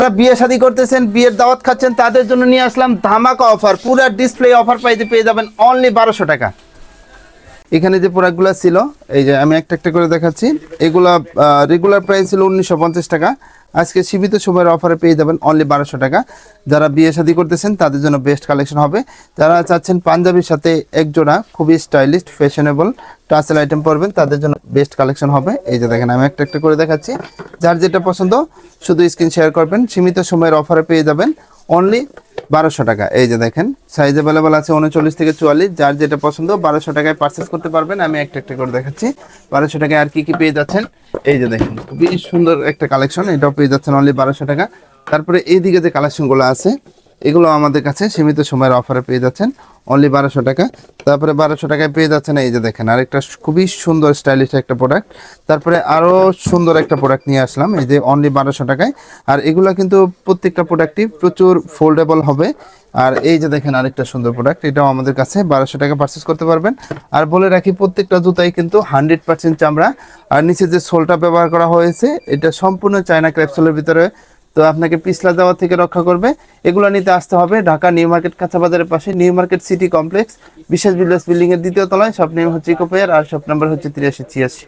যারা বিয়ে শাদী করতেছেন, বিয়ের দাওয়াত খাচ্ছেন, তাদের জন্য নিয়ে আসলাম ধামাকা অফার। পুরো ডিসপ্লে অফার প্রাইসে পেয়ে যাবেন অনলি 1200 টাকা। এখানে যে প্রোডাক্টগুলো ছিল, এই যে আমি একটা একটা করে দেখাচ্ছি। এগুলা রেগুলার প্রাইস ছিল 1950 টাকা, আজকে সীমিত সময়ের অফারে পেয়ে যাবেন অনলি 1200 টাকা। যারা বিয়ে শাদী করতেছেন তাদের জন্য বেস্ট কালেকশন হবে। যারা চাচ্ছেন পাঞ্জাবির সাথে এক জোড়া খুবই স্টাইলিশ ফ্যাশনেবল টাসেল আইটেম পরবেন, তাদের জন্য বেস্ট কালেকশন হবে। এই যে দেখেন আমি একটা একটা করে দেখাচ্ছি। যার যেটা পছন্দ শুধু স্ক্রিন শেয়ার করবেন, সীমিত সময়ের অফারে পেয়ে যাবেন অনলি 1200 টাকা। এই যে দেখেন সাইজ অ্যাভেলেবল আছে 39 থেকে 44, যার যেটা পছন্দ 1200 টাকায় পারচেস করতে পারবেন। আমি একটা একটা করে দেখাচ্ছি 1200 টাকায় আর কি কি পেয়ে যাচ্ছেন। এই যে দেখেন খুবই সুন্দর একটা কালেকশন, এটাও পেয়ে যাচ্ছেন অনলি 1200 টাকা। তারপরে এইদিকে যে কালেকশনগুলো আছে এগুলো আমাদের কাছে সীমিত সময়ের অফারে পেয়ে যাচ্ছেন অনলি 1200 টাকা। তারপরে 1200 টাকায় পেয়ে যাচ্ছেন এই যে দেখেন আরেকটা খুবই সুন্দর স্টাইলিশ একটা প্রোডাক্ট। তারপরে আরও সুন্দর একটা প্রোডাক্ট নিয়ে আসলাম, এই যে অনলি 1200 টাকায়। আর এগুলো কিন্তু প্রত্যেকটা প্রোডাক্টই প্রচুর ফোল্ডেবল হবে। আর এই যে দেখেন আরেকটা সুন্দর প্রোডাক্ট, এটাও আমাদের কাছে 1200 টাকা পারচেস করতে পারবেন। আর বলে রাখি প্রত্যেকটা জুতাই কিন্তু 100% চামড়া, আর নিচে যে সোলটা ব্যবহার করা হয়েছে এটা সম্পূর্ণ চায়না ক্যাপসুলের ভিতরে, তো আপনাকে পিছলা যাওয়া থেকে রক্ষা করবে। এগুলো নিতে আসতে হবে ঢাকা নিউ মার্কেট কাঁচা বাজারের পাশে নিউ মার্কেট সিটি কমপ্লেক্স বিশেষ বিল্ডার্স বিল্ডিং এর দ্বিতীয় তলায়। শপ নেম হচ্ছে ইকোপেয়ার আর শপ নাম্বার হচ্ছে 8386।